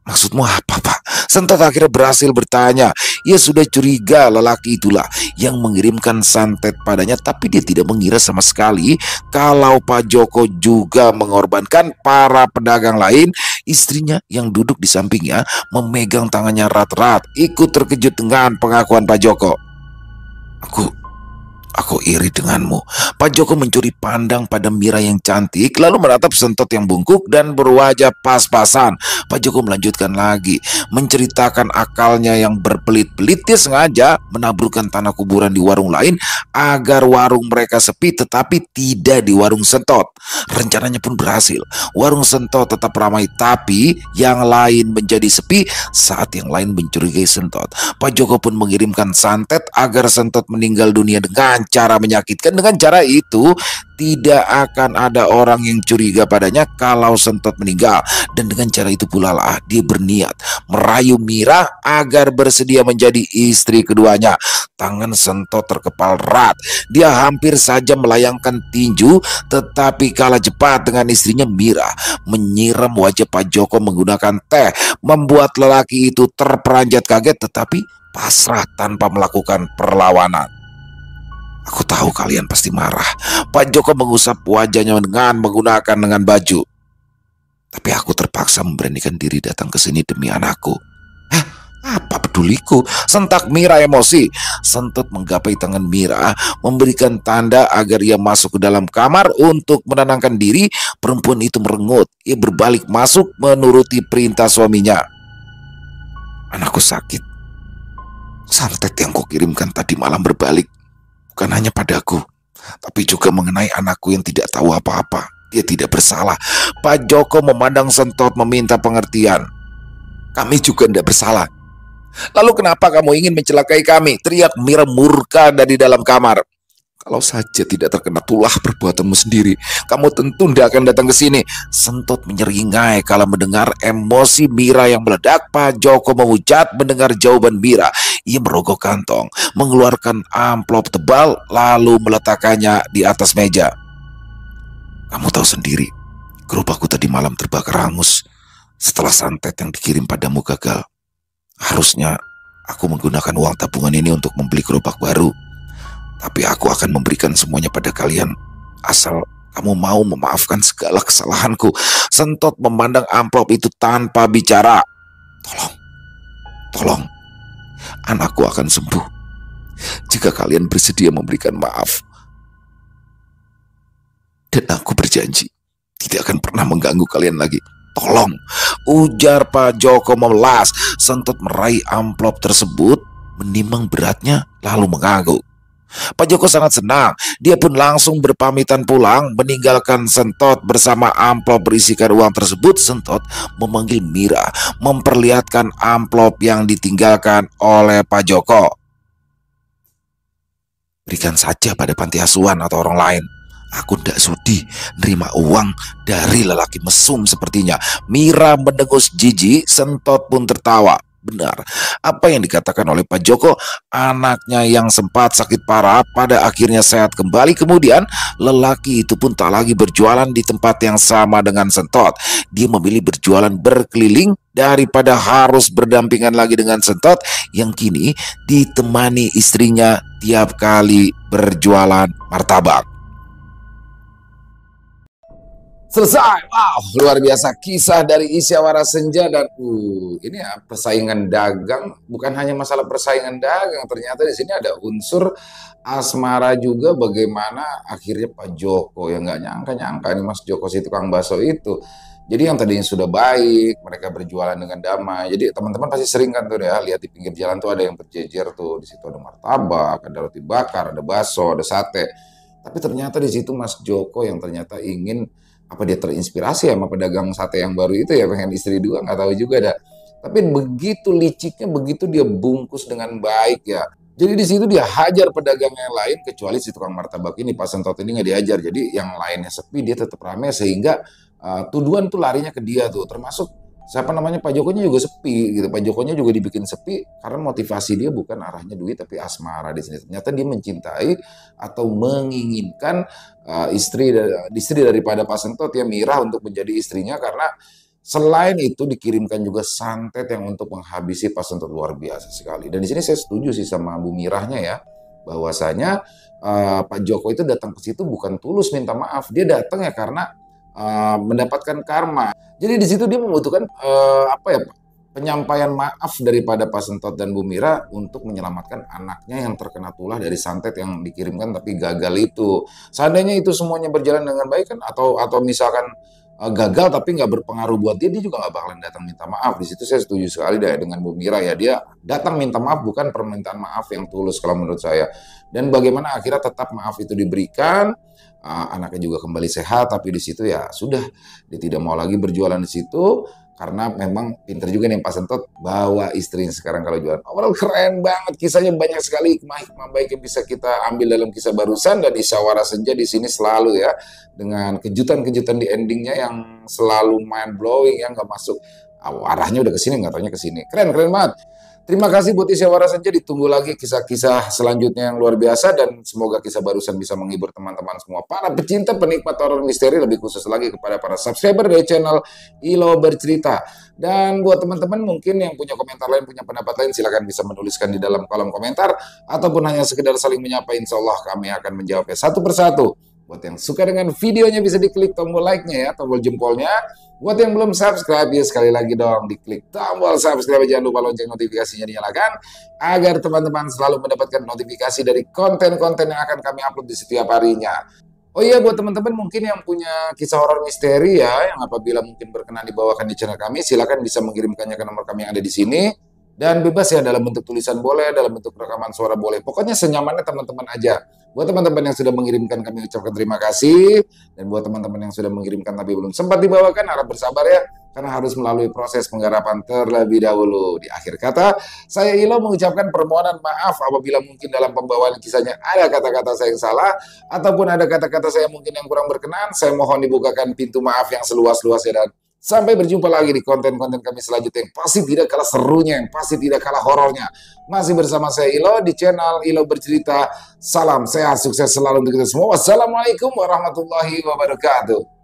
Maksudmu apa, Pak? Sentot akhirnya berhasil bertanya. Ia sudah curiga lelaki itulah yang mengirimkan santet padanya, tapi dia tidak mengira sama sekali kalau Pak Joko juga mengorbankan para pedagang lain. Istrinya yang duduk di sampingnya memegang tangannya erat-erat, ikut terkejut dengan pengakuan Pak Joko. Aku iri denganmu. Pak Joko mencuri pandang pada Mira yang cantik, lalu menatap Sentot yang bungkuk dan berwajah pas-pasan. Pak Joko melanjutkan lagi, menceritakan akalnya yang berbelit-belit. Dia sengaja menaburkan tanah kuburan di warung lain agar warung mereka sepi, tetapi tidak di warung Sentot. Rencananya pun berhasil. Warung Sentot tetap ramai, tapi yang lain menjadi sepi saat yang lain mencurigai Sentot. Pak Joko pun mengirimkan santet agar Sentot meninggal dunia dengan cara menyakitkan. Dengan cara itu tidak akan ada orang yang curiga padanya kalau Sentot meninggal. Dan dengan cara itu pula lah dia berniat merayu Mira agar bersedia menjadi istri keduanya. Tangan Sentot terkepal erat. Dia hampir saja melayangkan tinju, tetapi kalah cepat dengan istrinya Mira. Menyiram wajah Pak Joko menggunakan teh membuat lelaki itu terperanjat kaget, tetapi pasrah tanpa melakukan perlawanan. Aku tahu kalian pasti marah. Pak Joko mengusap wajahnya dengan menggunakan lengan baju. Tapi aku terpaksa memberanikan diri datang ke sini demi anakku. Apa peduliku? Sentak Mira emosi. Sentot menggapai tangan Mira, memberikan tanda agar ia masuk ke dalam kamar untuk menenangkan diri. Perempuan itu merengut. Ia berbalik masuk menuruti perintah suaminya. Anakku sakit. Santet yang kau kirimkan tadi malam berbalik. Bukan hanya padaku, tapi juga mengenai anakku yang tidak tahu apa-apa. Dia tidak bersalah. Pak Joko memandang Sentot meminta pengertian. Kami juga tidak bersalah. Lalu kenapa kamu ingin mencelakai kami? Teriak Mira murka dari dalam kamar. Kalau saja tidak terkena tulah perbuatanmu sendiri, kamu tentu tidak akan datang ke sini. Sentot menyeringai kala mendengar emosi Mira yang meledak. Pak Joko memucat mendengar jawaban Mira. Ia merogoh kantong, mengeluarkan amplop tebal, lalu meletakkannya di atas meja. Kamu tahu sendiri, gerobakku tadi malam terbakar hangus setelah santet yang dikirim padamu gagal. Harusnya aku menggunakan uang tabungan ini untuk membeli gerobak baru. Tapi aku akan memberikan semuanya pada kalian, asal kamu mau memaafkan segala kesalahanku. Sentot memandang amplop itu tanpa bicara. Tolong, anakku akan sembuh jika kalian bersedia memberikan maaf. Dan aku berjanji tidak akan pernah mengganggu kalian lagi. Tolong, ujar Pak Joko memelas. Sentot meraih amplop tersebut, menimbang beratnya, lalu mengangguk. Pak Joko sangat senang. Dia pun langsung berpamitan pulang, meninggalkan Sentot bersama amplop berisikan uang tersebut. Sentot memanggil Mira, memperlihatkan amplop yang ditinggalkan oleh Pak Joko. Berikan saja pada panti asuhan atau orang lain. Aku tidak sudi nerima uang dari lelaki mesum sepertinya. Mira mendengus jijik, Sentot pun tertawa. Benar, apa yang dikatakan oleh Pak Joko, anaknya yang sempat sakit parah pada akhirnya sehat kembali. Kemudian lelaki itu pun tak lagi berjualan di tempat yang sama dengan Sentot. Dia memilih berjualan berkeliling daripada harus berdampingan lagi dengan Sentot yang kini ditemani istrinya tiap kali berjualan martabak. Selesai. Wow, luar biasa kisah dari Isyawara Senja. Dan ini ya persaingan dagang, bukan hanya masalah persaingan dagang, ternyata di sini ada unsur asmara juga. Bagaimana akhirnya Pak Joko yang nggak nyangka nih Mas Joko si tukang bakso itu. Jadi yang tadinya sudah baik, mereka berjualan dengan damai. Jadi teman-teman pasti sering kan tuh ya lihat di pinggir jalan tuh ada yang berjejer tuh, di situ ada martabak, ada roti bakar, ada bakso, ada sate. Tapi ternyata di situ Mas Joko yang ternyata ingin, apa dia terinspirasi sama pedagang sate yang baru itu ya, pengen istri dua, nggak tahu juga dah. Tapi begitu liciknya, begitu dia bungkus dengan baik ya. Jadi di situ dia hajar pedagang yang lain, kecuali si tukang martabak ini, Pak Sentot ini nggak dihajar. Jadi yang lainnya sepi, dia tetap ramai, sehingga tuduhan tuh larinya ke dia tuh. Termasuk siapa namanya, Pak Jokonya juga sepi gitu. Pak Jokonya juga dibikin sepi karena motivasi dia bukan arahnya duit tapi asmara di sini. Ternyata dia mencintai atau menginginkan istri daripada Pak Sentot ya, Mira, untuk menjadi istrinya, karena selain itu dikirimkan juga santet yang untuk menghabisi Pak Sentot. Luar biasa sekali. Dan di sini saya setuju sih sama Bu Mirahnya ya, bahwasanya Pak Joko itu datang ke situ bukan tulus minta maaf, dia datang ya karena mendapatkan karma. Jadi di situ dia membutuhkan penyampaian maaf daripada Pak Sentot dan Bu Mira untuk menyelamatkan anaknya yang terkena tulah dari santet yang dikirimkan tapi gagal itu. Seandainya itu semuanya berjalan dengan baik kan, atau misalkan gagal tapi nggak berpengaruh buat dia juga nggak bakalan datang minta maaf. Di situ saya setuju sekali deh dengan Bu Mira ya, dia datang minta maaf bukan permintaan maaf yang tulus kalau menurut saya. Dan bagaimana akhirnya tetap maaf itu diberikan. Anaknya juga kembali sehat, tapi di situ ya sudah, dia tidak mau lagi berjualan di situ karena memang pinter juga nih Pak Sentot bawa istrinya sekarang kalau jualan. Overall keren banget, kisahnya banyak sekali hikmah baik yang bisa kita ambil dalam kisah barusan. Dan Isyawara Senja di sini selalu ya dengan kejutan-kejutan di endingnya yang selalu mind blowing, yang nggak masuk arahnya udah ke sini nggak taunya ke sini. Keren banget. Terima kasih buat Isyawara Senja, ditunggu lagi kisah-kisah selanjutnya yang luar biasa, dan semoga kisah barusan bisa menghibur teman-teman semua, para pecinta penikmat horor misteri, lebih khusus lagi kepada para subscriber dari channel Ilo Bercerita. Dan buat teman-teman mungkin yang punya komentar lain, punya pendapat lain, silahkan bisa menuliskan di dalam kolom komentar, ataupun hanya sekedar saling menyapa, insya Allah kami akan menjawabnya satu persatu. Buat yang suka dengan videonya bisa diklik tombol like-nya ya, tombol jempolnya. Buat yang belum subscribe ya sekali lagi dong diklik tombol subscribe, jangan lupa lonceng notifikasinya dinyalakan agar teman-teman selalu mendapatkan notifikasi dari konten-konten yang akan kami upload di setiap harinya. Oh iya, buat teman-teman mungkin yang punya kisah horor misteri ya, yang apabila mungkin berkenan dibawakan di channel kami, silakan bisa mengirimkannya ke nomor kami yang ada di sini. Dan bebas ya, dalam bentuk tulisan boleh, dalam bentuk rekaman suara boleh. Pokoknya senyamannya teman-teman aja. Buat teman-teman yang sudah mengirimkan, kami ucapkan terima kasih. Dan buat teman-teman yang sudah mengirimkan tapi belum sempat dibawakan, harap bersabar ya, karena harus melalui proses penggarapan terlebih dahulu. Di akhir kata, saya Ilo mengucapkan permohonan maaf apabila mungkin dalam pembawaan kisahnya ada kata-kata saya yang salah, ataupun ada kata-kata saya mungkin yang kurang berkenan. Saya mohon dibukakan pintu maaf yang seluas-luasnya, dan sampai berjumpa lagi di konten-konten kami selanjutnya yang pasti tidak kalah serunya, yang pasti tidak kalah horornya. Masih bersama saya Ilo di channel Ilo Bercerita. Salam sehat, sukses selalu untuk kita semua. Wassalamualaikum warahmatullahi wabarakatuh.